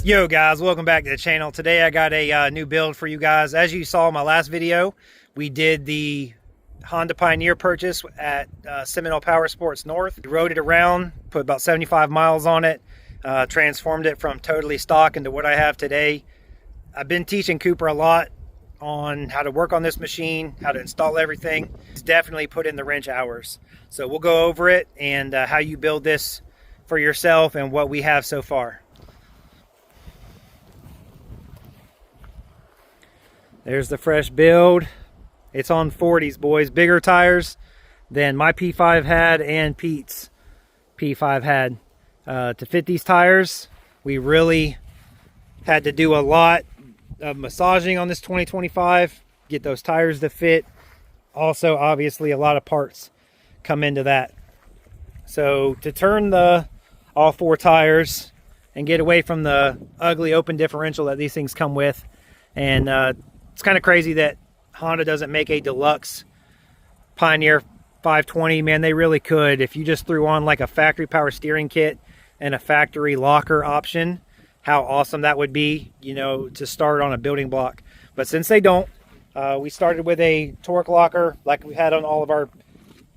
Yo guys, welcome back to the channel. Today I got a new build for you guys. As you saw in my last video, we did the Honda Pioneer purchase at Seminole Power Sports North. We rode it around, put about 75 miles on it, transformed it from totally stock into what I have today. I've been teaching Cooper a lot on how to work on this machine, how to install everything. It's definitely put in the wrench hours. So we'll go over it and how you build this for yourself and what we have so far. There's the fresh build. It's on 40s, boys. Bigger tires than my P5 had and Pete's P5 had. To fit these tires, we really had to do a lot of massaging on this 2025, get those tires to fit. Also, obviously, a lot of parts come into that. So to turn all four tires and get away from the ugly open differential that these things come with, and it's kind of crazy that Honda doesn't make a deluxe Pioneer 520. Man, they really could. If you just threw on like a factory power steering kit and a factory locker option, how awesome that would be, you know, to start on a building block. But since they don't, we started with a torque locker like we had on all of our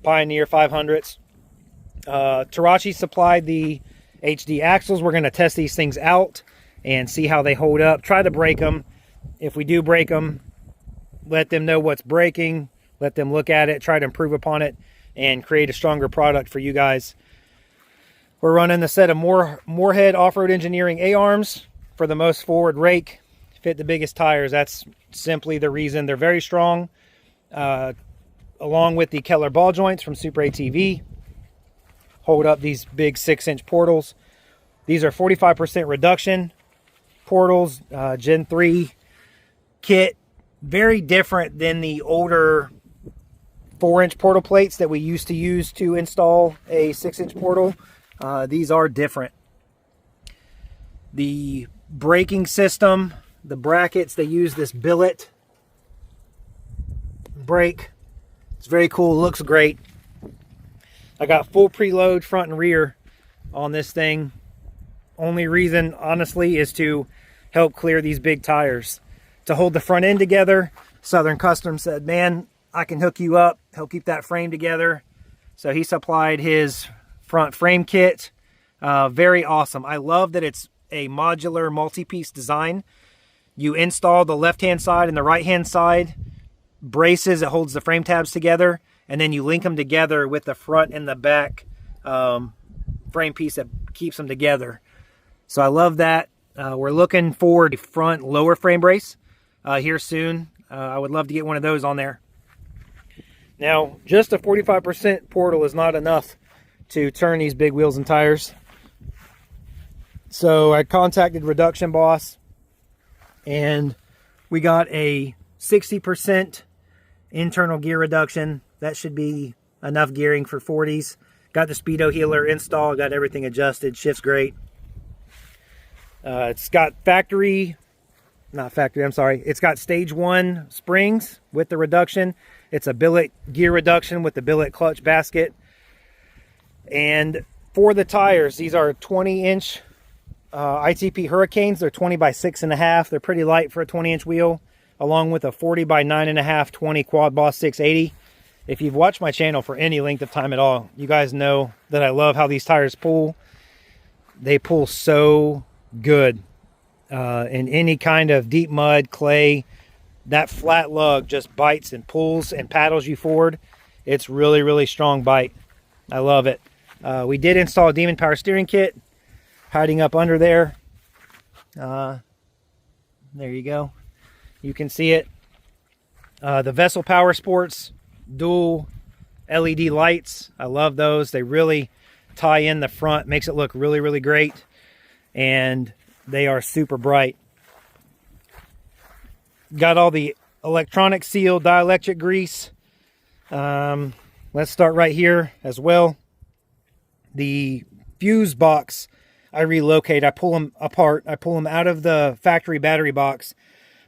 Pioneer 500s. Tarachi supplied the HD axles. We're going to test these things out and see how they hold up. Try to break them. If we do break them, let them know what's breaking, let them look at it, try to improve upon it, and create a stronger product for you guys. We're running the set of Moorhead Off-Road Engineering A-arms for the most forward rake, fit the biggest tires. That's simply the reason. They're very strong, along with the Keller ball joints from Super ATV. Hold up these big 6-inch portals. These are 45% reduction portals, Gen 3 kit. Very different than the older 4-inch portal plates that we used to use to install a 6-inch portal. These are different. The braking system, the brackets, they use this billet brake. It's very cool, looks great. I got full preload front and rear on this thing. Only reason, honestly, is to help clear these big tires. To hold the front end together, Southern Custom said, man, I can hook you up, help keep that frame together. So he supplied his front frame kit. Very awesome. I love that it's a modular multi-piece design. You install the left-hand side and the right-hand side braces. It holds the frame tabs together, and then you link them together with the front and the back frame piece that keeps them together. So I love that. We're looking for the front lower frame brace here soon. I would love to get one of those on there. Now, just a 45% portal is not enough to turn these big wheels and tires. So I contacted Reduction Boss, and we got a 60% internal gear reduction. That should be enough gearing for 40s. Got the Speedo Healer installed, got everything adjusted, shifts great. It's got it's got stage 1 springs with the reduction. It's a billet gear reduction with the billet clutch basket. And for the tires, these are 20-inch ITP Hurricanes. They're 20 by 6.5. They're pretty light for a 20-inch wheel, along with a 40 by 9.5 20 Quad Boss 680. If you've watched my channel for any length of time at all, you guys know that I love how these tires pull. They pull so good. In any kind of deep mud, clay, that flat lug just bites and pulls and paddles you forward. It's really, really strong bite. I love it. We did install a Demon Power Steering Kit hiding up under there. There you go. You can see it. The Vessel Power Sports dual LED lights. I love those. They really tie in the front. Makes it look really, really great. And they are super bright. Got all the electronic seal dielectric grease. Let's start right here as well. The fuse box I relocate. I pull them apart. I pull them out of the factory battery box,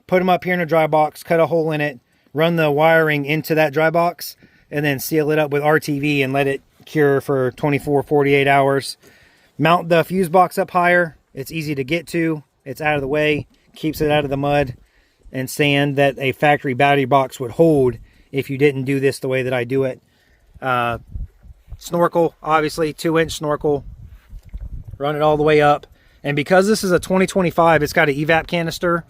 put them up here in a dry box, cut a hole in it, run the wiring into that dry box, and then seal it up with RTV and let it cure for 24, 48 hours. Mount the fuse box up higher. It's easy to get to. It's out of the way, keeps it out of the mud and sand that a factory battery box would hold if you didn't do this the way that I do it. Snorkel, obviously 2-inch snorkel, run it all the way up. And because this is a 2025, it's got an evap canister.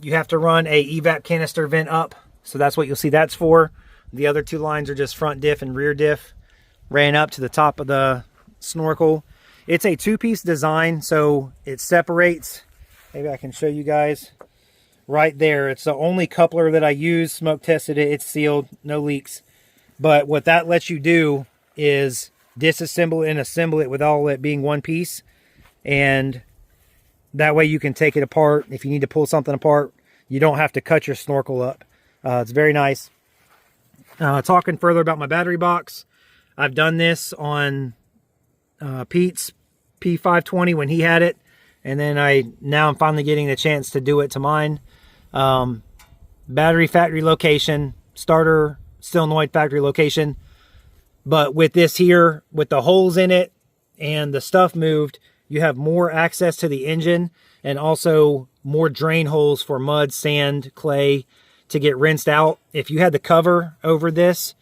You have to run a evap canister vent up. So that's what you'll see that's for. The other two lines are just front diff and rear diff. Ran up to the top of the snorkel. It's a 2-piece design, so it separates. Maybe I can show you guys right there. It's the only coupler that I use. Smoke tested it. It's sealed. No leaks. But what that lets you do is disassemble and assemble it with all it being one piece. And that way you can take it apart. If you need to pull something apart, you don't have to cut your snorkel up. It's very nice. Talking further about my battery box, I've done this on Pete's P520 when he had it, and then now I'm finally getting the chance to do it to mine. Battery factory location, starter solenoid factory location, but with this here, with the holes in it and the stuff moved, you have more access to the engine and also more drain holes for mud, sand, clay to get rinsed out. If you had the cover over this,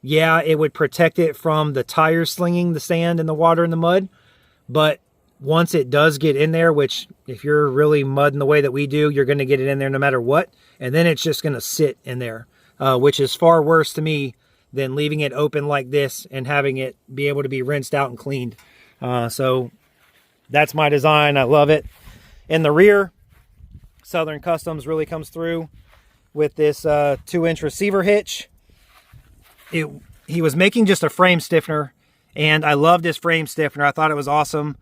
yeah, it would protect it from the tires slinging the sand and the water and the mud. But once it does get in there, which if you're really mudding the way that we do, you're going to get it in there no matter what. And then it's just going to sit in there, which is far worse to me than leaving it open like this and having it be able to be rinsed out and cleaned. So that's my design. I love it. In the rear, Southern Customs really comes through with this 2-inch receiver hitch. He was making just a frame stiffener, and I loved his frame stiffener. I thought it was awesome,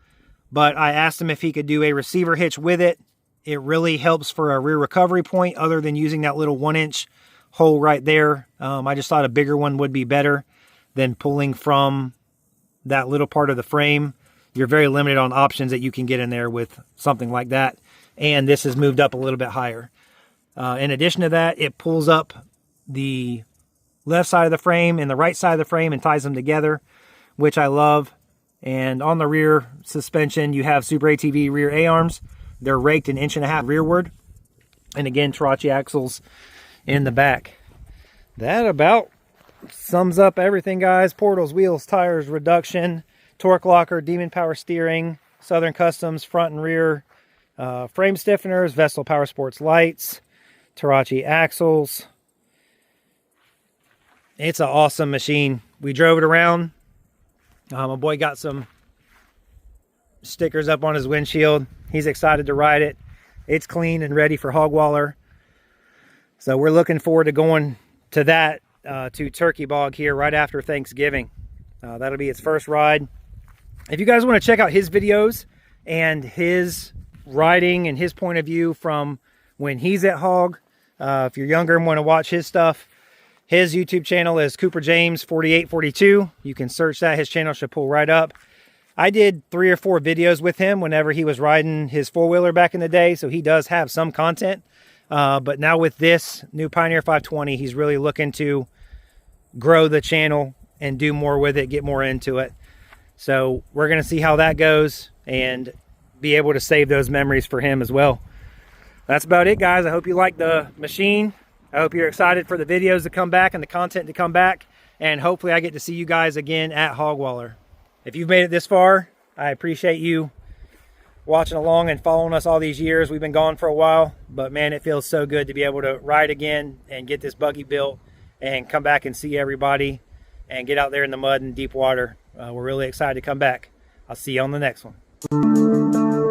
but I asked him if he could do a receiver hitch with it. It really helps for a rear recovery point other than using that little 1-inch hole right there. I just thought a bigger one would be better than pulling from that little part of the frame. You're very limited on options that you can get in there with something like that. And this is moved up a little bit higher. In addition to that, it pulls up the left side of the frame and the right side of the frame and ties them together, which I love. And on the rear suspension, you have Super ATV rear A-arms. They're raked 1.5 inches rearward. And again, Tarachi axles in the back. That about sums up everything, guys. Portals, wheels, tires, reduction, torque locker, Demon power steering, Southern Customs front and rear frame stiffeners, Vestal Power Sports lights, Tarachi axles. It's an awesome machine. We drove it around. My boy got some stickers up on his windshield. He's excited to ride it. It's clean and ready for Hogwaller. So we're looking forward to going to that, to Turkey Bog here right after Thanksgiving. That'll be its first ride. If you guys want to check out his videos and his riding and his point of view from when he's at Hog, if you're younger and want to watch his stuff, his YouTube channel is Cooper James 4842. You can search that. His channel should pull right up. I did 3 or 4 videos with him whenever he was riding his 4-wheeler back in the day, so he does have some content. But now with this new Pioneer 520, he's really looking to grow the channel and do more with it, get more into it. So we're going to see how that goes and be able to save those memories for him as well. That's about it, guys. I hope you like the machine. I hope you're excited for the videos to come back and the content to come back. And hopefully I get to see you guys again at Hogwaller. If you've made it this far, I appreciate you watching along and following us all these years. We've been gone for a while, but man, it feels so good to be able to ride again and get this buggy built and come back and see everybody and get out there in the mud and deep water. We're really excited to come back. I'll see you on the next one.